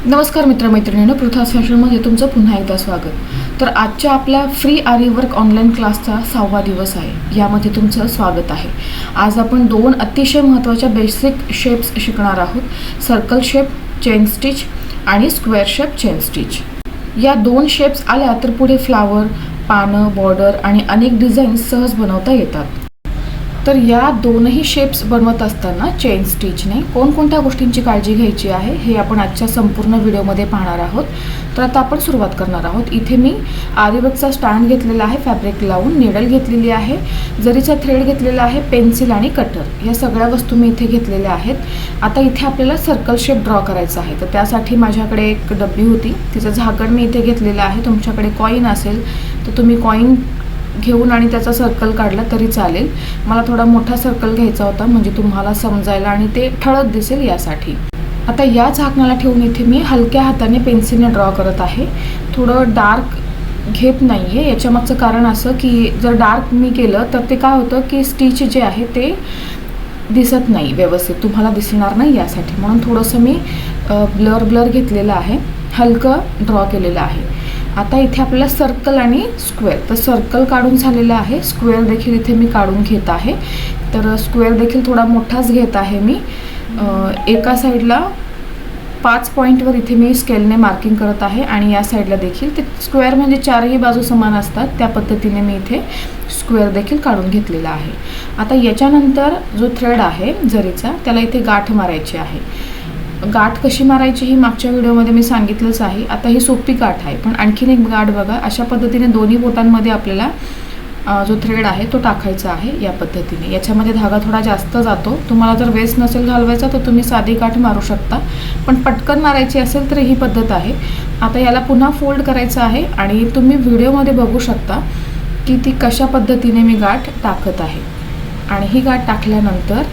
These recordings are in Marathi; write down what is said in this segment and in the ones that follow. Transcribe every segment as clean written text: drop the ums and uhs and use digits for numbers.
नमस्कार मित्रमैत्रिणींनो, पृथ्वीज फॅशनमध्ये तुमचं पुन्हा एकदा स्वागत। तर आजच्या आपल्या फ्री आरी वर्क ऑनलाईन क्लासचा 6वा दिवस आहे। यामध्ये तुमचं स्वागत आहे। आज आपण दोन अतिशय महत्त्वाच्या बेसिक शेप्स शिकणार आहोत, सर्कल शेप चेन स्टिच आणि स्क्वेअर शेप चेन स्टिच। या दोन शेप्स आल्या तर पुढे फ्लावर, पानं, बॉर्डर आणि अनेक डिझाईन्स सहज बनवता येतात। तर या दोनही शेप्स बनवत असताना चेन स्टिचने कोणकोणत्या गोष्टींची काळजी घ्यायची आहे हे आपण आजच्या संपूर्ण व्हिडिओमध्ये पाहणार आहोत। तर आता आपण सुरुवात करणार आहोत। इथे मी आरी वर्कचा स्टँड घेतलेला आहे, फॅब्रिक लावून निडल घेतलेली आहे, जरीचा थ्रेड घेतलेला आहे, पेन्सिल आणि कटर या सगळ्या वस्तू मी इथे घेतलेल्या आहेत। आता इथे आपल्याला सर्कल शेप ड्रॉ करायचा आहे। तर त्यासाठी माझ्याकडे एक डब्बी होती, तिचं झाकण मी इथे घेतलेलं आहे। तुमच्याकडे कॉईन असेल तर तुम्ही कॉईन घेऊन आणि त्याचा सर्कल काढला तरी चालेल। मला थोडा मोठा सर्कल घ्यायचा होता म्हणजे तुम्हाला समजायला आणि ते ठळक दिसेल यासाठी। आता या झाकणाला ठेवून इथे मी हलक्या हाताने पेन्सिलने ड्रॉ करत आहे। थोडं डार्क घेत नाही आहे, याच्यामागचं कारण असं की जर डार्क मी केलं तर ते काय होतं की स्टिच जे आहे ते दिसत नाही व्यवस्थित, तुम्हाला दिसणार नाही यासाठी। म्हणून थोडंसं मी ब्लर घेतलेलं आहे, हलकं ड्रॉ केलेलं आहे। आता इथे आपल्याला सर्कल आणि स्क्वेअर, तर सर्कल काढून झालेलं आहे, स्क्वेअर देखील इथे मी काढून घेत आहे। तर स्क्वेअर देखील थोडा मोठाच घेत आहे मी। एका साईडला 5 पॉईंटवर इथे मी स्केलने मार्किंग करत आहे आणि या साईडला देखील। ते स्क्वेअर म्हणजे चारही बाजू समान असतात, त्या पद्धतीने मी इथे स्क्वेअर देखील काढून घेतलेला आहे। आता याच्यानंतर जो थ्रेड आहे जरीचा, त्याला इथे गाठ मारायची आहे। गाठ कशी मारायची ही मागच्या व्हिडिओमध्ये मी सांगितलंच आहे। आता ही सोपी गाठ आहे, पण आणखीन एक गाठ बघा, अशा पद्धतीने दोन्ही बोटांमध्ये आपल्याला जो थ्रेड आहे तो टाकायचा आहे या पद्धतीने। याच्यामध्ये धागा थोडा जास्त जातो, तुम्हाला जर वेस्ट नसेल घालवायचा तर तुम्ही साधी गाठ मारू शकता, पण पटकन मारायची असेल तर ही पद्धत आहे। आता याला पुन्हा फोल्ड करायचं आहे आणि तुम्ही व्हिडिओमध्ये बघू शकता की ती कशा पद्धतीने मी गाठ टाकत आहे। आणि ही गाठ टाकल्यानंतर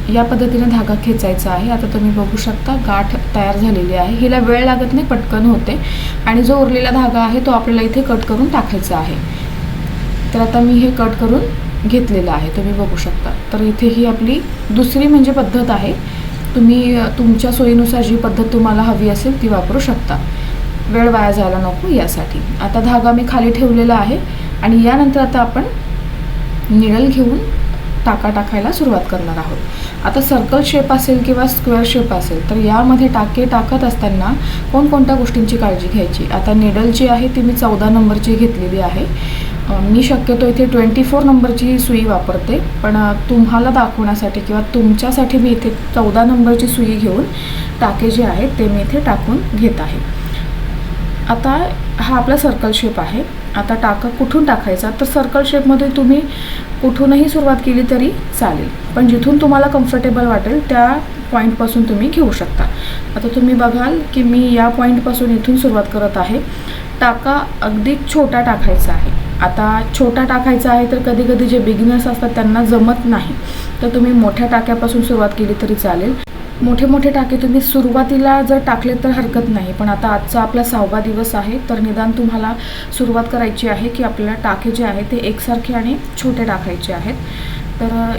या पद्धतीने धागा खेचायचा आहे। आता तुम्ही बघू शकता गाठ तयार झालेली आहे, हिला वेळ लागत नाही, पटकन होते। आणि जो उरलेला धागा आहे तो आपल्याला इथे कट करून टाकायचा आहे। तर आता मी हे कट करून घेतलेलं आहे, तुम्ही बघू शकता। तर इथे ही आपली दुसरी म्हणजे पद्धत आहे, तुम्ही तुमच्या सोयीनुसार जी पद्धत तुम्हाला हवी असेल ती वापरू शकता, वेळ वाया जायला नको यासाठी। आता धागा मी खाली ठेवलेला आहे आणि यानंतर आता आपण निडल घेऊन टाका टाकायला सुरुवात करणार आहोत। आता सर्कल शेप असेल किंवा स्क्वेअर शेप असेल तर यामध्ये टाके टाकत असताना कोणकोणत्या गोष्टींची काळजी घ्यायची। आता निडल जी आहे ती मी 14 नंबरची घेतलेली आहे। मी शक्यतो इथे 24 नंबरची सुई वापरते, पण तुम्हाला दाखवण्यासाठी किंवा तुमच्यासाठी मी इथे 14 नंबरची सुई घेऊन टाके जे आहेत ते मी इथे टाकून घेत आहे। आता हा आपला सर्कल शेप आहे। आता टाका कुठून टाकायचा, तर सर्कल शेपमध्ये तुम्ही कुठूनही सुरुवात केली तरी चालेल, पण जिथून तुम्हाला कम्फर्टेबल वाटेल त्या पॉईंटपासून तुम्ही घेऊ शकता। आता तुम्ही बघाल की मी या पॉईंटपासून इथून सुरुवात करत आहे। टाका अगदी छोटा टाकायचा आहे। आता छोटा टाकायचा आहे तर कधी कधी जे बिगिनर्स असतात त्यांना जमत नाही, तर तुम्ही मोठ्या टाक्यापासून सुरुवात केली तरी चालेल। मोठे टाके तुम्ही सुरुवातीला जर टाकले तर हरकत नाही, पण आता आजचा आपला 6वा दिवस आहे तर निदान तुम्हाला सुरुवात करायची आहे की आपल्याला टाके जे आहे ते एकसारखे आणि छोटे टाकायचे आहेत। तर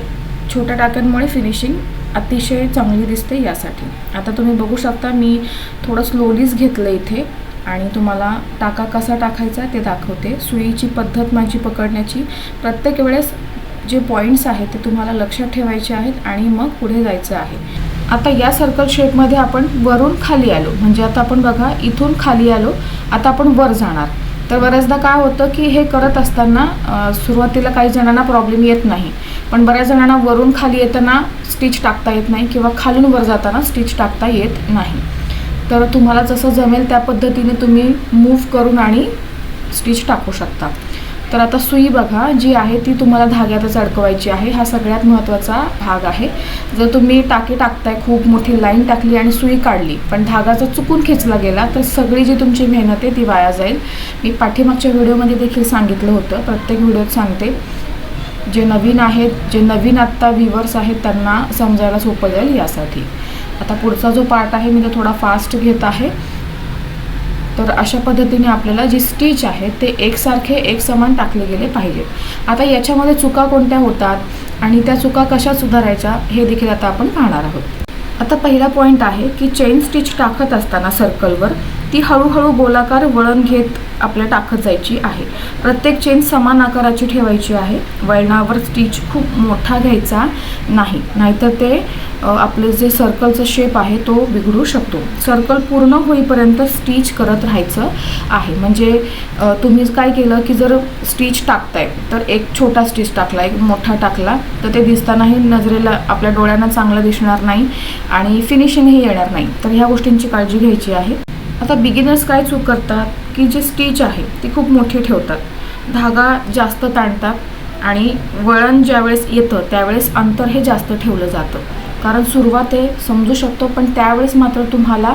छोट्या टाक्यांमुळे फिनिशिंग अतिशय चांगली दिसते यासाठी। आता तुम्ही बघू शकता मी थोडं स्लोलीच घेतलं इथे आणि तुम्हाला टाका कसा टाकायचा ते दाखवते। सुईची पद्धत माझी पकडण्याची, प्रत्येक वेळेस जे पॉईंट्स आहेत ते तुम्हाला लक्षात ठेवायचे आहेत आणि मग पुढे जायचं आहे। आता या सर्कल शेपमध्ये आपण वरून खाली आलो, म्हणजे आता आपण बघा इथून खाली आलो, आता आपण वर जाणार। तर बऱ्याचदा काय होतं की हे करत असताना सुरुवातीला काही जणांना प्रॉब्लेम येत नाही, पण बऱ्याच जणांना वरून खाली येताना स्टिच टाकता येत नाही किंवा खालून वर जाताना स्टिच टाकता येत नाही। तर तुम्हाला जसं जमेल त्या पद्धतीने तुम्ही मूव्ह करून आणि स्टिच टाकू शकता। तर आता सुई बघा जी आहे ती तुम्हाला धाग्यातच अडकवायची आहे, हा सगळ्यात महत्त्वाचा भाग आहे। जर तुम्ही टाके टाकताय, खूप मोठी लाईन टाकली आणि सुई काढली पण धागा जर चुकून खेचला गेला तर सगळी जी तुमची मेहनत आहे ती वाया जाईल। मी पाठीमागच्या व्हिडिओमध्ये देखील सांगितलं होतं, प्रत्येक व्हिडिओत सांगते। जे नवीन आहेत, जे नवीन आत्ता व्ह्यूअर्स आहेत त्यांना समजायला सोपं जाईल यासाठी। आता पुढचा जो पार्ट आहे मी तो थोडा फास्ट घेत आहे। तर अशा पद्धतीने आपल्याला जी स्टिच आहे ते एकसारखे एकसमान टाकले गेले पाहिजे। आता याच्यामध्ये चुका कोणत्या होतात आणि त्या चुका कशा सुधारायच्या हे देखील आता आपण पाहणार आहोत। आता पहिला पॉईंट आहे की चेन स्टिच टाकत असताना सर्कलवर ती हळूहळू गोलाकार वळण घेत आपल्या टाकत जायची आहे. प्रत्येक चेन समान आकाराची ठेवायची आहे. वळणावर स्टिच खूप मोठा घ्यायचा नाही, नाहीतर ते आपले जे सर्कलचा शेप आहे तो बिघडू शकतो. सर्कल पूर्ण होईपर्यंत स्टिच करत राहायचं आहे. म्हणजे तुम्ही काय केलं की जर स्टिच टाकताय तर एक छोटा स्टिच टाकला, एक मोठा टाकला, तर ते दिसतानाही नजरेला आपल्या डोळ्यांना चांगलं दिसणार नाही आणि फिनिशिंगही येणार नाही. तर ह्या गोष्टींची काळजी घ्यायची आहे. आता बिगिनर्स काय चूक करतात की जे स्टिच आहे ती खूप मोठी ठेवतात, धागा जास्त ताणतात आणि वळण ज्यावेळेस येतं त्यावेळेस अंतर हे जास्त ठेवलं जातं. कारण सुरुवात आहे समजू शकतो, पण त्यावेळेस मात्र तुम्हाला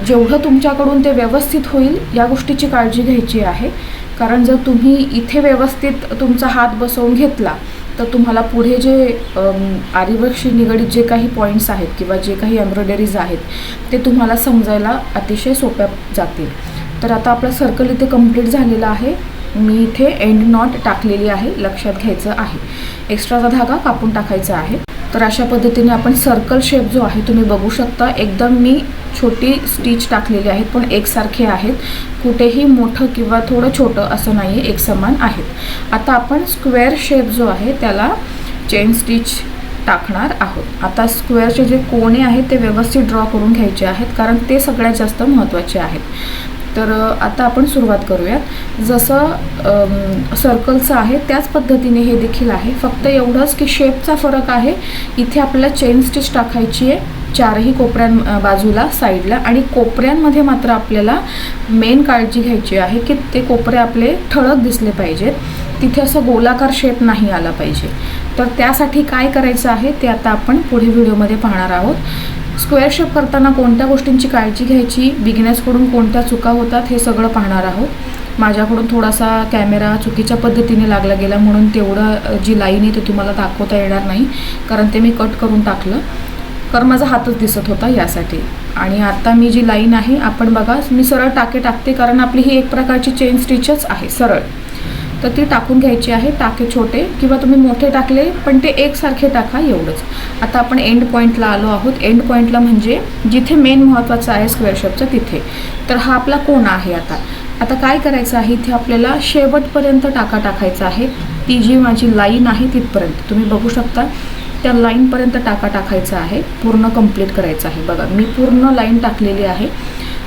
जेवढं तुमच्याकडून ते व्यवस्थित होईल या गोष्टीची काळजी घ्यायची आहे. कारण जर तुम्ही इथे व्यवस्थित तुमचा हात बसवून घेतला तर तुम्हाला पुढे जे आरीवर्कशी निगडीत जे काही पॉईंट्स आहेत किंवा जे काही एम्ब्रॉयडरीज आहेत ते तुम्हाला समजायला अतिशय सोप्या जातील. तर आता आपला सर्कल इथे कंप्लीट झालेला आहे. मी इथे एंड नॉट टाकलेली आहे, लक्षात घ्यायचं आहे. एक्स्ट्राचा धागा कापून टाकायचा आहे. तर अशा पद्धतीने आपण सर्कल शेप जो आहे तुम्ही बघू शकता, एकदम मी छोटी स्टिच टाकलेली आहेत पण एकसारखे आहेत, कुठेही मोठं किंवा थोडं छोटं असं नाही आहे, एक समान आहेत. आता आपण स्क्वेअर शेप जो आहे त्याला चेन स्टिच टाकणार आहोत. आता स्क्वेअरचे जे कोणे आहेत ते व्यवस्थित ड्रॉ करून घ्यायचे आहेत, कारण ते सगळ्यात जास्त महत्त्वाचे आहेत. तर आता आपण सुरुवात करूयात. जसं सर्कलचं आहे त्याच पद्धतीने हे देखील आहे, फक्त एवढंच की शेपचा फरक आहे. इथे आपल्याला चेन स्टिच टाकायची आहे चारही बाजूला, साईडला, आणि कोपऱ्यांमध्ये मात्र आपल्याला मेन काळजी घ्यायची आहे की ते कोपरे आपले ठळक दिसले पाहिजेत. तिथे असं गोलाकार शेप नाही आला पाहिजे. तर त्यासाठी काय करायचं आहे ते आता आपण पुढे व्हिडिओमध्ये पाहणार आहोत. स्क्वेअर शेप करताना कोणत्या गोष्टींची काळजी घ्यायची, बिगिनर्सकडून कोणत्या चुका होतात हे सगळं पाहणार आहोत. माझ्याकडून थोडासा कॅमेरा चुकीच्या पद्धतीने लागला गेला म्हणून तेवढं जी लाईन आहे ते तुम्हाला दाखवता येणार नाही, कारण ते मी कट करून टाकलं, कारण माझा हातच दिसत होता यासाठी. आणि आता मी जी लाईन आहे आपण बघा, मी सरळ टाके टाकते कारण आपली ही एक प्रकारची चेन स्टिचच आहे सरळ, तर ती टाकून घ्यायची आहे. टाके छोटे किंवा तुम्ही मोठे टाकले पण ते एकसारखे टाका, एवढंच. आता आपण एंड पॉईंटला आलो आहोत. एंड पॉईंटला म्हणजे जिथे मेन महत्त्वाचं आहे स्क्वेअर शेपचं तिथे. तर हा आपला कोन आहे. आता काय करायचं आहे, इथे आपल्याला शेवटपर्यंत टाका टाकायचा आहे. ती जी माझी लाईन आहे तिथपर्यंत तुम्ही बघू शकता, त्या लाईनपर्यंत टाका टाकायचा आहे, पूर्ण कंप्लीट करायचं आहे. बघा मी पूर्ण लाईन टाकलेली आहे.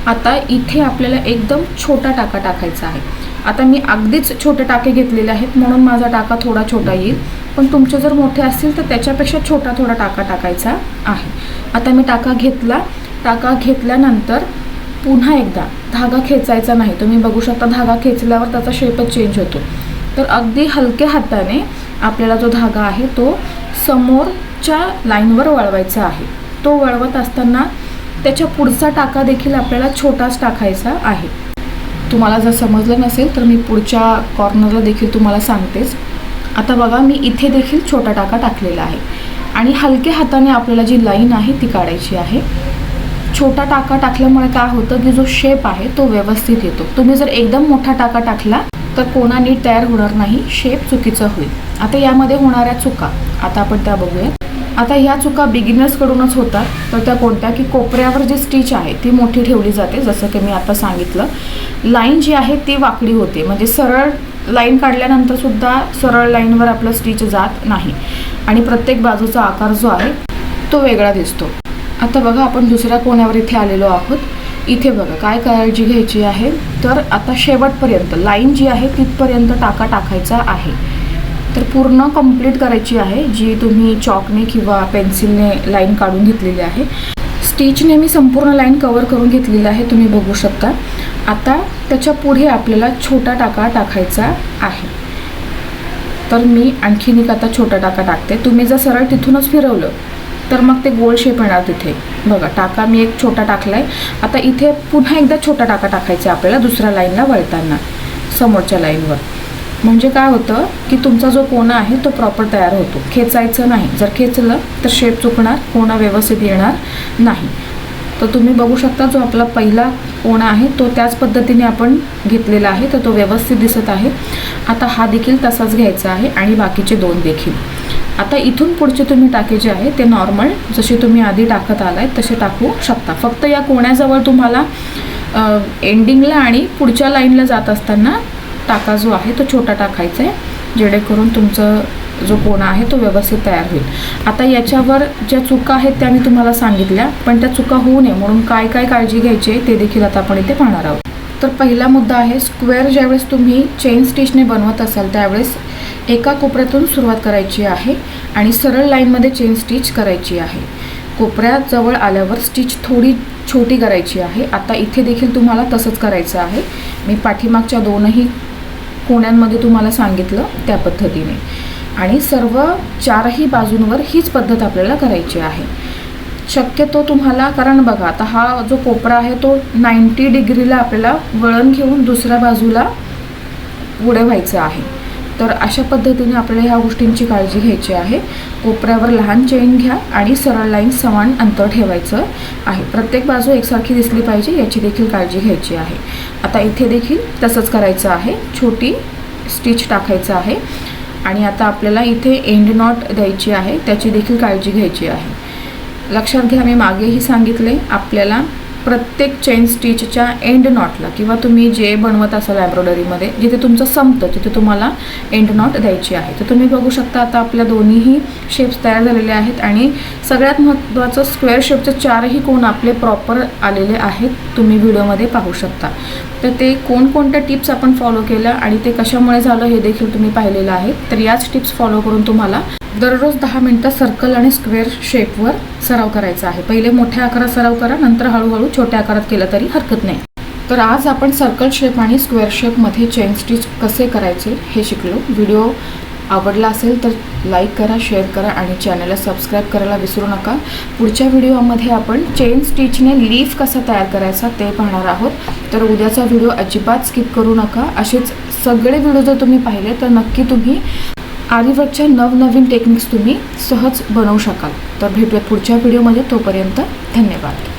आता इथे आपल्याला एकदम छोटा टाका टाकायचा आहे. आता मी अगदीच छोटे टाके घेतलेले आहेत म्हणून माझा टाका थोडा छोटा येईल, पण तुमचे जर मोठे असतील तर त्याच्यापेक्षा छोटा थोडा टाका टाकायचा आहे. आता मी टाका घेतला. टाका घेतल्यानंतर पुन्हा एकदा धागा खेचायचा नाही. तुम्ही बघू शकता धागा खेचल्यावर त्याचा शेपच चेंज होतो. तर अगदी हलक्या हाताने आपल्याला जो धागा आहे तो समोरच्या लाईनवर वळवायचा आहे. तो वळवत असताना त्याच्या पुढचा टाका देखील आपल्याला छोटाच टाकायचा आहे. तुम्हाला जर समजलं नसेल तर मी पुढच्या कॉर्नरला देखील तुम्हाला सांगतेच. आता बघा मी इथे देखील छोटा टाका टाकलेला आहे आणि हलक्या हाताने आपल्याला जी लाईन आहे ती काढायची आहे. छोटा टाका टाकल्यामुळे काय होतं की जो शेप आहे तो व्यवस्थित येतो. तुम्ही जर एकदम मोठा टाका टाकला तर कोणा नीट तयार होणार नाही, शेप चुकीचा होईल. आता यामध्ये होणाऱ्या चुका आता आपण त्या बघूया. आता ह्या चुका बिगिनर्सकडूनच होतात. तर त्या कोणत्या की कोपऱ्यावर जी स्टिच आहे ती मोठी ठेवली जाते, जसं की मी आता सांगितलं. लाईन जी आहे ती वाकडी होते, म्हणजे सरळ लाईन काढल्यानंतर सुद्धा सरळ लाईनवर आपलं स्टिच जात नाही आणि प्रत्येक बाजूचा आकार जो आहे तो वेगळा दिसतो. आता बघा आपण दुसऱ्या कोण्यावर इथे आलेलो आहोत. इथे बघा काय काळजी घ्यायची आहे, तर आता शेवटपर्यंत लाईन जी आहे तिथपर्यंत टाका टाकायचा आहे. तर पूर्ण कंप्लीट करायची आहे, जी तुम्ही चॉकने किंवा पेन्सिलने लाईन काढून घेतलेली आहे. स्टिचने मी संपूर्ण लाईन कवर करून घेतलेली आहे, तुम्ही बघू शकता. आता त्याच्या पुढे आपल्याला छोटा टाका टाकायचा आहे. तर मी आणखीन एक आता छोटा टाका टाकते. तुम्ही जर सरळ तिथूनच फिरवलं तर मग ते गोल शेप येणार. तिथे बघा टाका मी एक छोटा टाकला आहे. आता इथे पुन्हा एकदा छोटा टाका टाकायचा आपल्याला दुसऱ्या लाईनला वळताना समोरच्या लाईनवर. म्हणजे काय होतं की तुमचा जो कोना आहे तो प्रॉपर तयार होतो. खेचायचं नाही, जर खेचलं तर शेप चुकणार, कोना व्यवस्थित येणार नाही. तर तुम्ही बघू शकता जो आपला पहिला कोना आहे तो त्याच पद्धतीने आपण घेतलेला आहे, तर तो व्यवस्थित दिसत आहे. आता हा देखील तसाच घ्यायचा आहे आणि बाकीचे दोन देखील. आता इथून पुढचे तुम्ही टाके जे आहे ते नॉर्मल जसे तुम्ही आधी टाकत आलाय तसे टाकू शकता. फक्त या कोण्याजवळ तुम्हाला एंडिंगला आणि पुढच्या लाईनला जात असताना टाका जो आहे तो छोटा टाकायचा आहे, जेणेकरून तुमचं जो कोणा आहे तो व्यवस्थित तयार होईल. आता याच्यावर ज्या चुका आहेत त्या मी तुम्हाला सांगितल्या, पण त्या चुका होऊ नये म्हणून काय काय काळजी घ्यायची आहे ते देखील आता आपण इथे पाहणार आहोत. तर पहिला मुद्दा आहे, स्क्वेअर ज्यावेळेस तुम्ही चेन स्टिचने बनवत असाल त्यावेळेस एका कोपऱ्यातून सुरुवात करायची आहे आणि सरळ लाईनमध्ये चेन स्टिच करायची आहे. कोपऱ्याजवळ आल्यावर स्टिच थोडी छोटी करायची आहे. आता इथे देखील तुम्हाला तसंच करायचं आहे. मी पाठीमागच्या दोनही कोण्यांमध्ये तुम्हाला सांगितलं त्या पद्धतीने, आणि सर्व चारही बाजूंवर हीच पद्धत आपल्याला करायची आहे. शक्यतो तुम्हाला, कारण बघा आता हा जो कोपरा आहे तो 90 डिग्रीला आपल्याला वळण घेऊन दुसऱ्या बाजूला पुढे व्हायचं आहे. तर अशा पद्धतीने आपल्याला ह्या गोष्टींची काळजी घ्यायची आहे. कोपऱ्यावर लहान चेन घ्या आणि सरळ लाईन समान अंतर ठेवायचं आहे. प्रत्येक बाजू एकसारखी दिसली पाहिजे याची देखील काळजी घ्यायची आहे. आता इथे देखील तसंच करायचं आहे, छोटी स्टिच टाकायचं आहे. आणि आता आपल्याला इथे एंड नॉट द्यायची आहे, त्याची देखील काळजी घ्यायची आहे. लक्षात घ्या, मी मागेही सांगितले, आपल्याला प्रत्येक चेन स्टिचच्या एंड नॉटला किंवा तुम्ही जे बनवत असाल एम्ब्रॉयडरीमध्ये जिथे तुमचं संपतं तिथे तुम्हाला एंड नॉट द्यायची आहे. तर तुम्ही बघू शकता आता आपल्या दोन्हीही शेप्स तयार झालेले आहेत आणि सगळ्यात महत्त्वाचं स्क्वेअर शेपचे चारही कोण आपले प्रॉपर आलेले आहेत, तुम्ही व्हिडिओमध्ये पाहू शकता. तर ते कोणकोणत्या टिप्स आपण फॉलो केल्या आणि ते कशामुळे झालं हे देखील तुम्ही पाहिलेलं आहे. तर याच टिप्स फॉलो करून तुम्हाला दररोज 10 मिनटं सर्कल आणि स्क्वेअर शेपवर सराव करायचा आहे. पहिले मोठ्या आकारात सराव करा, नंतर हळूहळू छोट्या आकारात केलं तरी हरकत नाही. तर आज आपण सर्कल शेप आणि स्क्वेअर शेपमध्ये चेन स्टिच कसे करायचे हे शिकलो. व्हिडिओ आवडला असेल तर लाईक करा, शेअर करा आणि चॅनलला सबस्क्राईब करायला विसरू नका. पुढच्या व्हिडिओमध्ये आपण चेन स्टिचने लीफ कसा तयार करायचा ते पाहणार आहोत. तर उद्याचा व्हिडिओ अजिबात स्किप करू नका. असेच सगळे व्हिडिओ जर तुम्ही पाहिले तर नक्की तुम्ही आरीवर्कच्या नवनवीन टेक्निक्स तुम्ही सहज बनवू शकाल. तर भेटूयात पुढच्या व्हिडिओमध्ये. तोपर्यंत धन्यवाद.